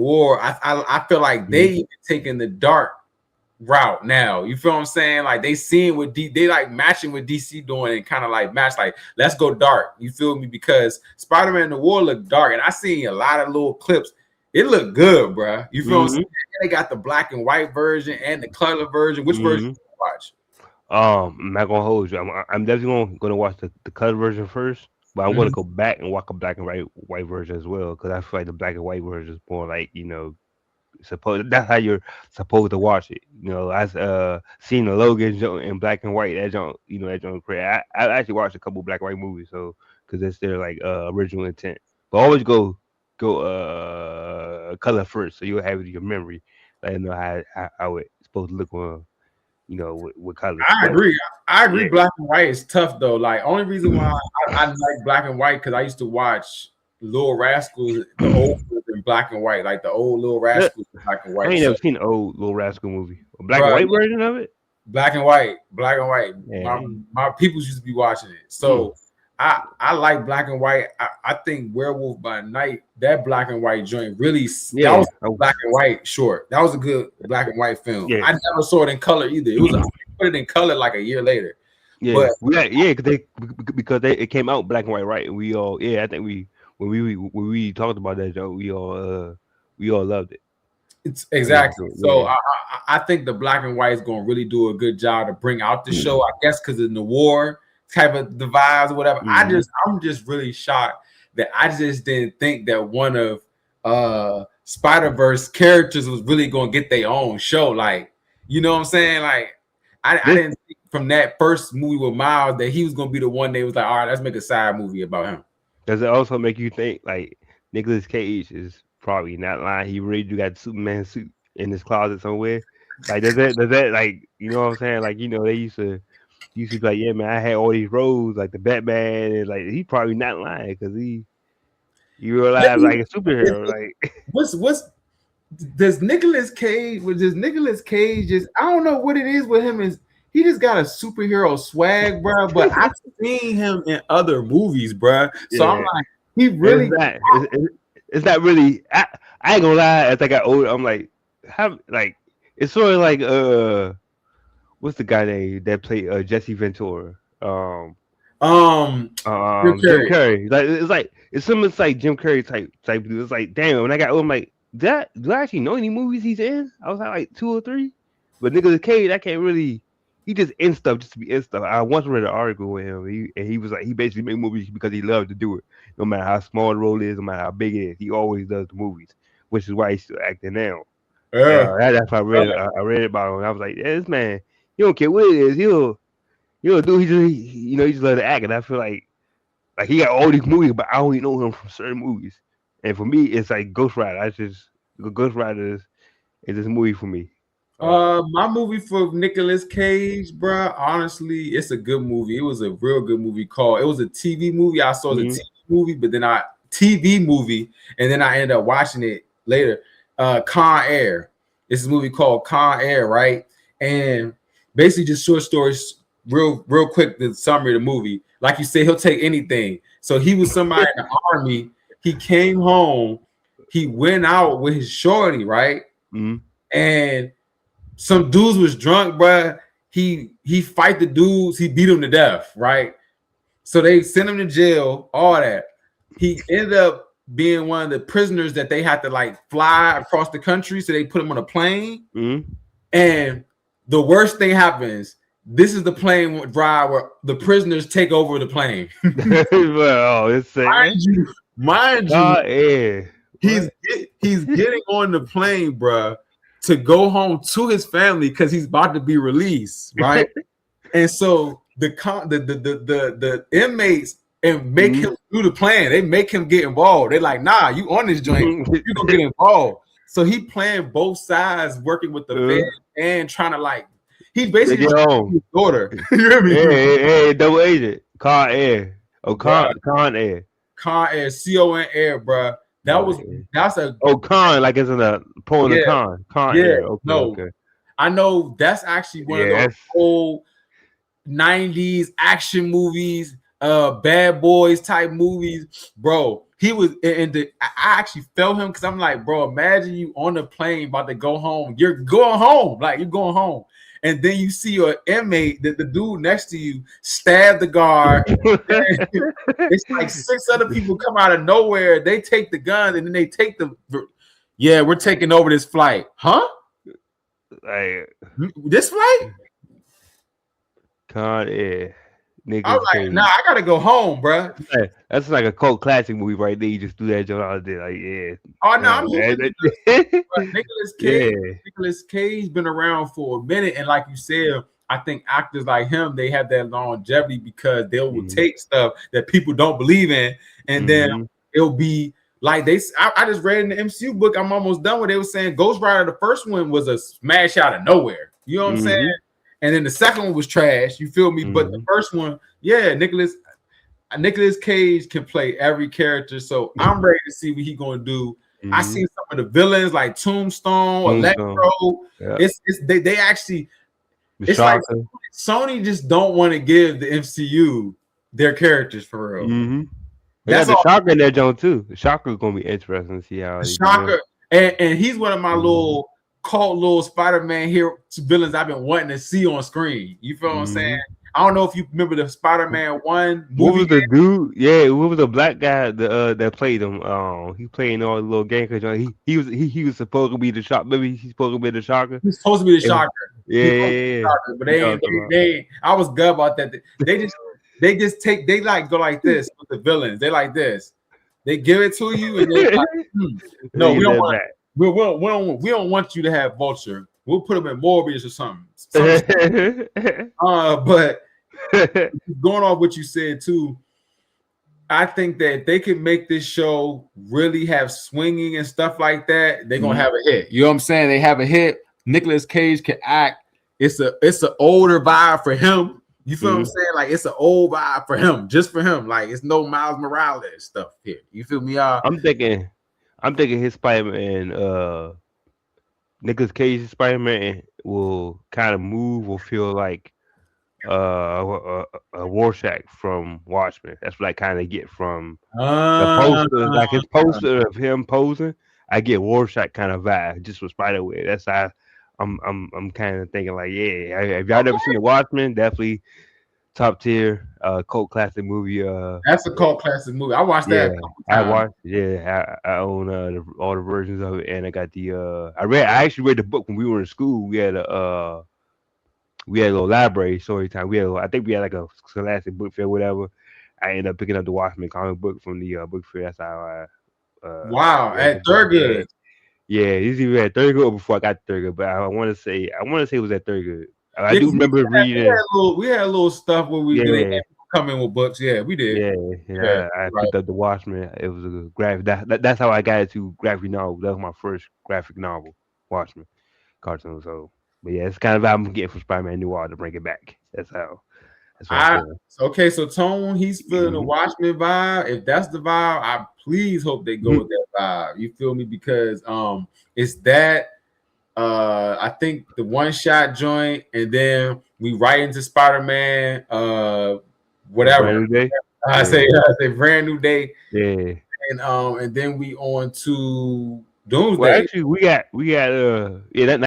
War, I feel like they even taking the dark route now. You feel what I'm saying? Like they seeing what they like matching what DC doing and kind of like match like let's go dark. You feel me? Because Spider-Man the War looked dark, and I seen a lot of little clips. It looked good, bro. You feel what I'm saying? They got the black and white version and the color version. Which version did you watch? I'm not gonna hold you. I'm definitely gonna watch the color version first, but I'm gonna go back and watch a black and white version as well because I feel like the black and white version is more like supposed. That's how you're supposed to watch it. I seen the Logan joint in black and white. That joint, that joint great. I actually watched a couple black and white movies, so because it's their like original intent. But always go color first, so you'll have it in your memory. Like know how it's supposed to look on with colors. I But agree. I agree. yeah, Black and white is tough though. Like only reason why I like black and white because I used to watch Little Rascals, the old ones in black and white, like the old Little Rascals in black and I white. ain't So, never seen the old Little Rascal movie. A black and bro, white version of it. black and white, black and white. Yeah. My peoples used to be watching it. So I like black and white. I think Werewolf by Night, that black and white joint really that was black and white short. That was a good black and white film. Yeah. I never saw it in color either. It was I put it in color like a year later. Yeah, but because it came out black and white, right? And we all, I think when we talked about that joke, we all loved it. It's exactly. So I think the black and white is going to really do a good job to bring out the show. I guess because in the war type of the vibes or whatever. I'm just really shocked that I just didn't think that one of Spider-Verse characters was really going to get their own show. Like, you know what I'm saying? Like, I didn't think from that first movie with Miles that he was going to be the one that was like, all right, let's make a side movie about him. Does it also make you think like Nicolas Cage is probably not lying? He really do got the Superman suit in his closet somewhere. Like does that like you know what I'm saying? Like they used to be like, yeah man, I had all these roles like the Batman, and like he probably not lying because he realized like a superhero. Like what's does Nicolas Cage just I don't know what it is with him is he just got a superhero swag, bro. But I've seen him in other movies, bro. So I'm like, he really. It's not really. I ain't gonna lie. As I got older, I'm like, it's sort of like what's the guy name that played Jesse Ventura? Jim Carrey. Like it's similar to like Jim Carrey type. It's like damn. When I got older, I'm like, do I actually know any movies he's in? I was like 2 or 3, but Nicolas Cage, I can't really. He just in stuff just to be in stuff. I once read an article with him. He was like he basically made movies because he loved to do it. No matter how small the role is, no matter how big it is, he always does the movies, which is why he's still acting now. That's why I read about him. And I was like, yeah, this man, he don't care what it is. He'll do. He just let it act. And I feel like he got all these movies, but I only know him from certain movies. And for me, it's like Ghost Rider. Ghost Rider is this movie for me. My movie for Nicolas Cage, bro. Honestly, it's a good movie. It was a real good movie. It was a TV movie. I saw the TV movie, but then TV movie, and then I ended up watching it later. Con Air. This is a movie called Con Air, right? And basically, just short stories, real quick. The summary of the movie, like you said, he'll take anything. So he was somebody in the army. He came home. He went out with his shorty, right? And some dudes was drunk, bruh. He fight the dudes. He beat them to death, right? So they sent him to jail, all that. He ended up being one of the prisoners that they had to like fly across the country. So they put him on a plane. And the worst thing happens. This is the plane ride where the prisoners take over the plane. Well, it's mind you, he's getting on the plane, bruh, to go home to his family because he's about to be released, right? And so the inmates and make him do the plan. They make him get involved. They're like, nah, you on this joint, you gonna get involved. So he playing both sides, working with the Fed and trying to like he's basically his daughter. You hear me? Hey, double agent, Con Air. Oh, Con Air. Con Air, CON Air, bro. That's a con like it's in a pulling the con. Con Air. Okay. I know that's actually one of those old 90s action movies. Bad Boys type movies, bro. He was I actually felt him because I'm like, bro, imagine you on the plane about to go home. You're going home, like you're going home. And then you see your inmate, the dude next to you, stab the guard. It's like 6 other people come out of nowhere. They take the gun and then they take yeah, we're taking over this flight. Huh? Like, this flight? Con Air. I was like, nah, I gotta go home, bro. That's like a cult classic movie right there. You just do that joke out there, like, yeah. Oh no, I'm here. Nicolas Cage. Yeah. Nicolas Cage been around for a minute, and like you said, I think actors like him, they have that longevity because they will take stuff that people don't believe in, and then it'll be like I just read in the MCU book. I'm almost done with. They were saying Ghost Rider, the first one was a smash out of nowhere. You know what I'm saying? And then the second one was trash. You feel me? But the first one, yeah, Nicolas Cage can play every character. So I'm ready to see what he's gonna do. I see some of the villains like Tombstone, Electro. Yeah. They actually. It's like Sony just don't want to give the MCU their characters for real. That's the Shocker in there, John, too. The Shocker is gonna be interesting to see how Shocker, and he's one of my little Spider-Man hero villains I've been wanting to see on screen. You feel what I'm saying? I don't know if you remember the Spider-Man 1 movie. What was the dude? Yeah, what was the black guy that played him? He played in all the little gang. He was supposed to be the Shocker. Maybe he's supposed to be the Shocker. He's supposed to be the Shocker. Yeah. But they I was good about that. They just go like this with the villains. They like this. They give it to you and they're like, no, we don't want that. We don't want you to have Vulture. We'll put him in Morbius or something. But going off what you said too, I think that they can make this show really have swinging and stuff like that. They're gonna have a hit. You know what I'm saying? They have a hit. Nicolas Cage can act. It's an older vibe for him. You feel what I'm saying? Like it's an old vibe for him, just for him. Like it's no Miles Morales stuff here. You feel me? I'm thinking his Spider-Man, Nicolas Cage's Spider-Man will kind of move or feel like a Rorschach from Watchmen. That's what I kind of get from the poster, like his poster of him posing. I get Rorschach kind of vibe just with Spider-Man. That's how I'm kind of thinking like, yeah. If y'all never seen the Watchmen, definitely top tier cult classic movie. That's a cult classic movie. I watched that. I watched. Yeah, I own all the versions of it, and I got the. I actually read the book when we were in school. We had a little library story time. I think we had like a scholastic book fair, whatever. I ended up picking up the Watchmen comic book from the book fair. That's how I. Wow, at Thurgood. Yeah, he's either at Thurgood or before I got Thurgood, but I want to say it was at Thurgood. I do remember reading. We had a little stuff where we did come in with books. Yeah, we did. Yeah. I picked up the Watchmen. It was a graphic. That's how I got into graphic novel. That was my first graphic novel, Watchmen cartoon. So, but yeah, it's kind of how I'm getting from Spider-Man Noir to bring it back. That's how. Okay, so Tone, he's feeling the Watchmen vibe. If that's the vibe, I please hope they go with that vibe. You feel me? Because it's that. I think the one shot joint, and then we right into Spider-Man. Whatever. I say brand new day. Yeah. And then we on to Doomsday. Well, actually, we got that